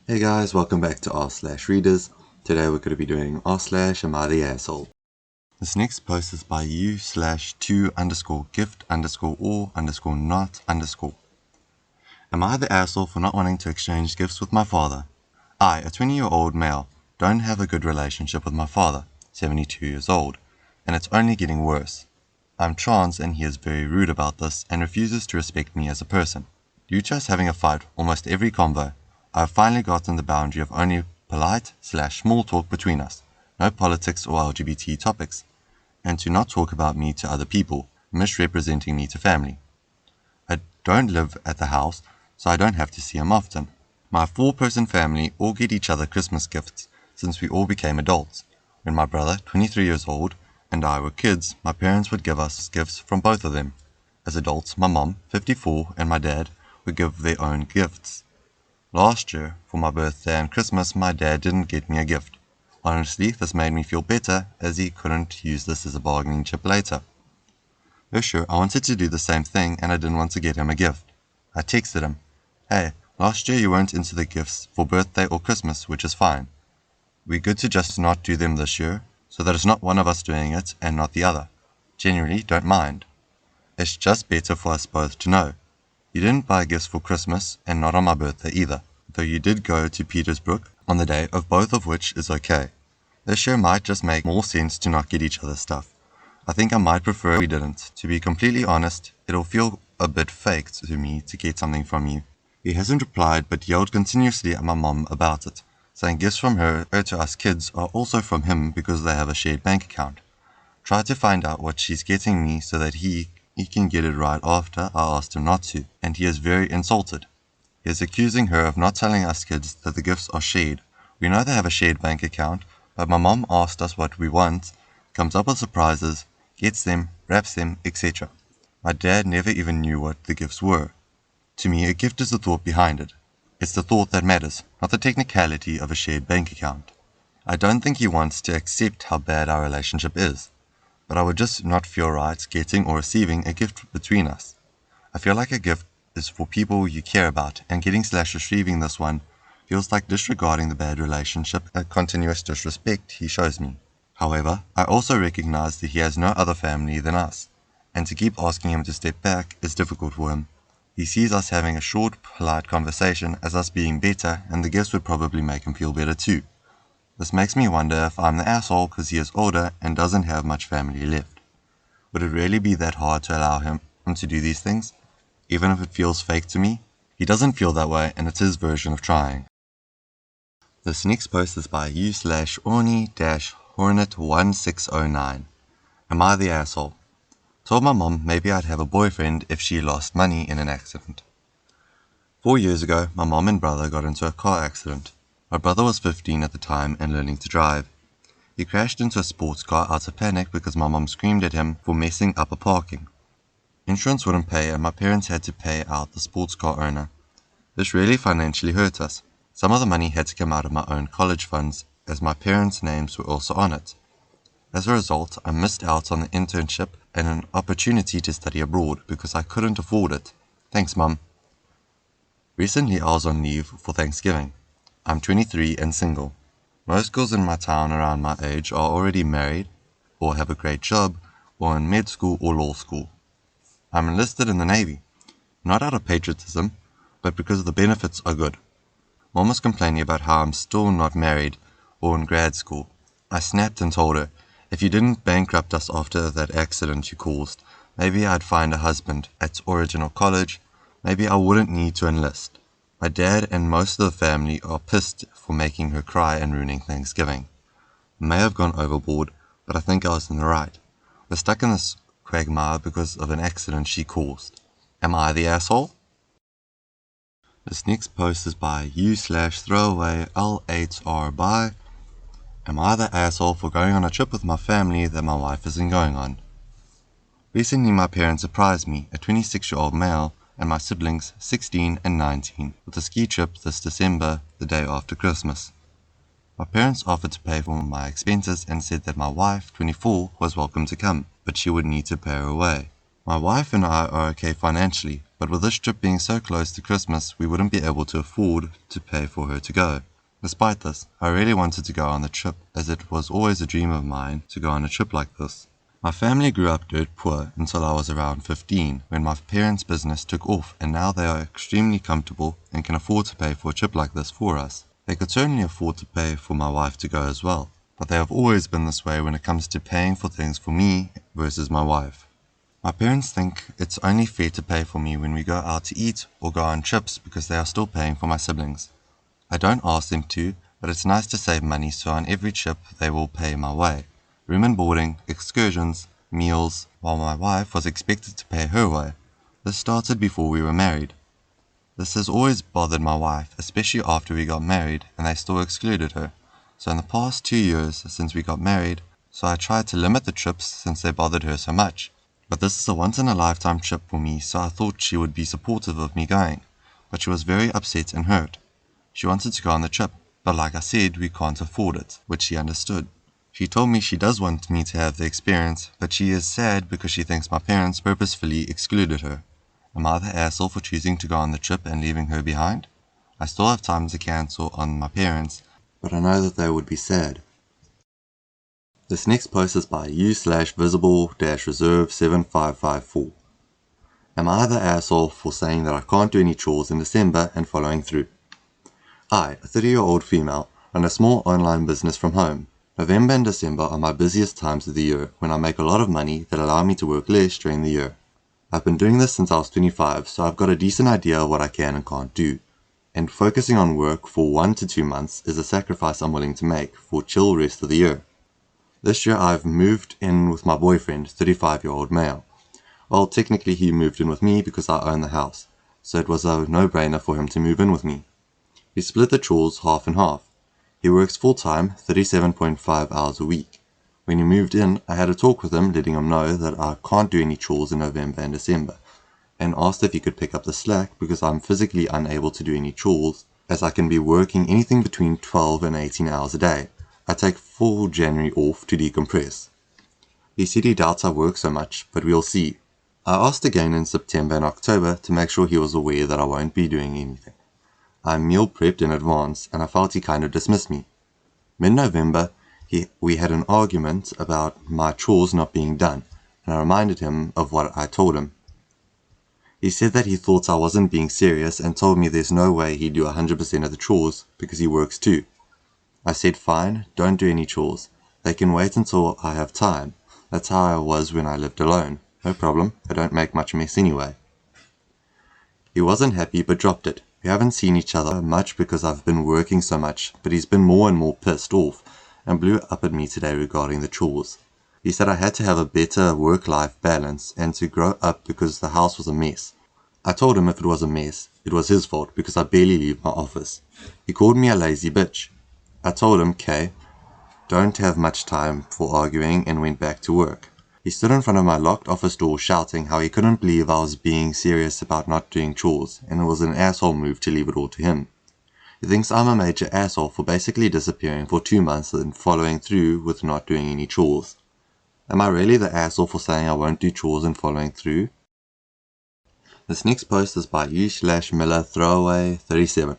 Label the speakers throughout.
Speaker 1: Hey guys, welcome back to r/readers. Today we're going to be doing r/am I the asshole. This next post is by u/2_gift_or_not_. Am I the asshole for not wanting to exchange gifts with my father? I, a 20-year-old male, don't have a good relationship with my father, 72 years old, and it's only getting worse. I'm trans and he is very rude about this and refuses to respect me as a person. Due to us having a fight almost every convo, I have finally gotten the boundary of only polite/small talk between us, no politics or LGBT topics, and to not talk about me to other people, misrepresenting me to family. I don't live at the house, so I don't have to see him often. My 4-person family all get each other Christmas gifts since we all became adults. When my brother, 23 years old, and I were kids, my parents would give us gifts from both of them. As adults, my mom, 54, and my dad would give their own gifts. Last year, for my birthday and Christmas, my dad didn't get me a gift. Honestly, this made me feel better, as he couldn't use this as a bargaining chip later. This year, I wanted to do the same thing, and I didn't want to get him a gift. I texted him, "Hey, last year you weren't into the gifts for birthday or Christmas, which is fine. We're good to just not do them this year, so that it's not one of us doing it and not the other. Genuinely, don't mind. It's just better for us both to know. You didn't buy gifts for Christmas, and not on my birthday either, though you did go to Petersburg on the day of both of which is okay. This year might just make more sense to not get each other stuff. I think I might prefer we didn't. To be completely honest, it'll feel a bit fake to me to get something from you." He hasn't replied, but yelled continuously at my mom about it, saying gifts from her to us kids are also from him because they have a shared bank account. Tried to find out what she's getting me so that he can get it right after I asked him not to, and he is very insulted. He is accusing her of not telling us kids that the gifts are shared. We know they have a shared bank account, but my mom asked us what we want, comes up with surprises, gets them, wraps them, etc. My dad never even knew what the gifts were. To me, a gift is the thought behind it. It's the thought that matters, not the technicality of a shared bank account. I don't think he wants to accept how bad our relationship is, but I would just not feel right getting or receiving a gift between us. I feel like a gift is for people you care about, and getting/receiving this one feels like disregarding the bad relationship and continuous disrespect he shows me. However, I also recognize that he has no other family than us, and to keep asking him to step back is difficult for him. He sees us having a short, polite conversation as us being better, and the gifts would probably make him feel better too. This makes me wonder if I'm the asshole because he is older and doesn't have much family left. Would it really be that hard to allow him to do these things, even if it feels fake to me? He doesn't feel that way, and it's his version of trying. This next post is by u/orny-hornet1609. Am I the asshole? Told my mom maybe I'd have a boyfriend if she lost money in an accident. 4 years ago, my mom and brother got into a car accident. My brother was 15 at the time and learning to drive. He crashed into a sports car out of panic because my mom screamed at him for messing up a parking. Insurance wouldn't pay, and my parents had to pay out the sports car owner. This really financially hurt us. Some of the money had to come out of my own college funds, as my parents' names were also on it. As a result, I missed out on the internship and an opportunity to study abroad because I couldn't afford it. Thanks, Mum. Recently, I was on leave for Thanksgiving. I'm 23 and single. Most girls in my town around my age are already married, or have a great job, or in med school or law school. I'm enlisted in the Navy, not out of patriotism, but because the benefits are good. Mom was complaining about how I'm still not married or in grad school. I snapped and told her, if you didn't bankrupt us after that accident you caused, maybe I'd find a husband at original college, maybe I wouldn't need to enlist. My dad and most of the family are pissed for making her cry and ruining Thanksgiving. I may have gone overboard, but I think I was in the right. We're stuck in this quagmire because of an accident she caused. Am I the asshole? This next post is by u/throwaway L8R. Am I the asshole for going on a trip with my family that my wife isn't going on? Recently my parents surprised me, a 26-year-old male, and my siblings, 16 and 19, with a ski trip this December, the day after Christmas. My parents offered to pay for my expenses and said that my wife, 24, was welcome to come, but she would need to pay her way. My wife and I are okay financially, But with this trip being so close to Christmas, we wouldn't be able to afford to pay for her to go. Despite this, I really wanted to go on the trip, as it was always a dream of mine to go on a trip like this. My family grew up dirt poor until I was around 15, when my parents' business took off, and now they are extremely comfortable and can afford to pay for a trip like this for us. They could certainly afford to pay for my wife to go as well, but they have always been this way when it comes to paying for things for me versus my wife. My parents think it's only fair to pay for me when we go out to eat or go on trips because they are still paying for my siblings. I don't ask them to, but it's nice to save money, so on every trip they will pay my way. Room and boarding, excursions, meals, while my wife was expected to pay her way. This started before we were married. This has always bothered my wife, especially after we got married, and they still excluded her. So in the past 2 years since we got married, I tried to limit the trips since they bothered her so much. But this is a once-in-a-lifetime trip for me, so I thought she would be supportive of me going. But she was very upset and hurt. She wanted to go on the trip, but like I said, we can't afford it, which she understood. She told me she does want me to have the experience, but she is sad because she thinks my parents purposefully excluded her. Am I the asshole for choosing to go on the trip and leaving her behind? I still have time to cancel on my parents, but I know that they would be sad. This next post is by u/visible-reserve7554. Am I the asshole for saying that I can't do any chores in December and following through? I, a 30-year-old female, run a small online business from home. November and December are my busiest times of the year when I make a lot of money that allow me to work less during the year. I've been doing this since I was 25, so I've got a decent idea of what I can and can't do. And focusing on work for 1 to 2 months is a sacrifice I'm willing to make for chill rest of the year. This year I've moved in with my boyfriend, 35-year-old male. Well, technically he moved in with me because I own the house, so it was a no-brainer for him to move in with me. We split the chores half and half. He works full-time, 37.5 hours a week. When he moved in, I had a talk with him, letting him know that I can't do any chores in November and December, and asked if he could pick up the slack because I'm physically unable to do any chores, as I can be working anything between 12 and 18 hours a day. I take full January off to decompress. He said he doubts I work so much, but we'll see. I asked again in September and October to make sure he was aware that I won't be doing anything. I meal prepped in advance, and I felt he kind of dismissed me. Mid-November, we had an argument about my chores not being done, and I reminded him of what I told him. He said that he thought I wasn't being serious and told me there's no way he'd do 100% of the chores because he works too. I said fine, don't do any chores. They can wait until I have time. That's how I was when I lived alone. No problem, I don't make much mess anyway. He wasn't happy but dropped it. We haven't seen each other much because I've been working so much, but he's been more and more pissed off and blew up at me today regarding the chores. He said I had to have a better work-life balance and to grow up because the house was a mess. I told him if it was a mess, it was his fault because I barely leave my office. He called me a lazy bitch. I told him, "Kay, don't have much time for arguing," and went back to work. He stood in front of my locked office door shouting how he couldn't believe I was being serious about not doing chores, and it was an asshole move to leave it all to him. He thinks I'm a major asshole for basically disappearing for 2 months and following through with not doing any chores. Am I really the asshole for saying I won't do chores and following through? This next post is by u/Miller Throwaway 37.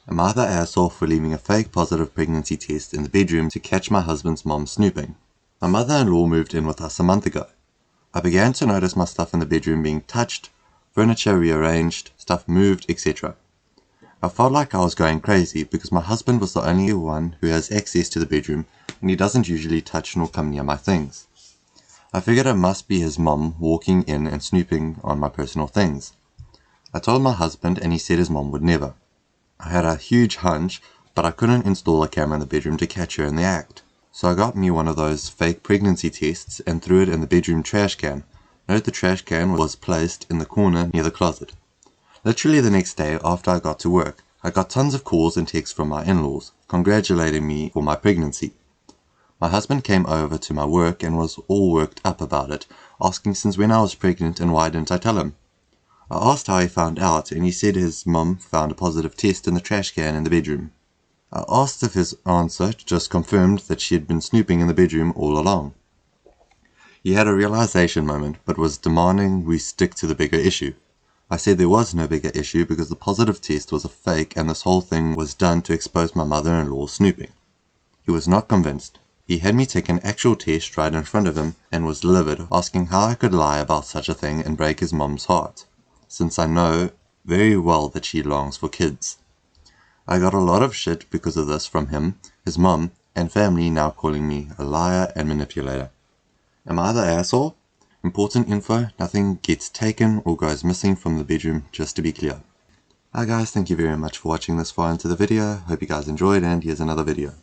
Speaker 1: Am I the asshole for leaving a fake positive pregnancy test in the bedroom to catch my husband's mom snooping? My mother-in-law moved in with us a month ago. I began to notice my stuff in the bedroom being touched, furniture rearranged, stuff moved, etc. I felt like I was going crazy because my husband was the only one who has access to the bedroom and he doesn't usually touch nor come near my things. I figured it must be his mom walking in and snooping on my personal things. I told my husband and he said his mom would never. I had a huge hunch, but I couldn't install a camera in the bedroom to catch her in the act. So I got me one of those fake pregnancy tests and threw it in the bedroom trash can. Note the trash can was placed in the corner near the closet. Literally the next day after I got to work, I got tons of calls and texts from my in-laws, congratulating me for my pregnancy. My husband came over to my work and was all worked up about it, asking since when I was pregnant and why didn't I tell him. I asked how he found out and he said his mum found a positive test in the trash can in the bedroom. I asked if his answer just confirmed that she had been snooping in the bedroom all along. He had a realization moment but was demanding we stick to the bigger issue. I said there was no bigger issue because the positive test was a fake and this whole thing was done to expose my mother-in-law snooping. He was not convinced. He had me take an actual test right in front of him and was livid, asking how I could lie about such a thing and break his mom's heart, since I know very well that she longs for kids. I got a lot of shit because of this from him, his mom, and family now calling me a liar and manipulator. Am I the asshole? Important info, nothing gets taken or goes missing from the bedroom, just to be clear. Hi guys, thank you very much for watching this far into the video. Hope you guys enjoyed, and here's another video.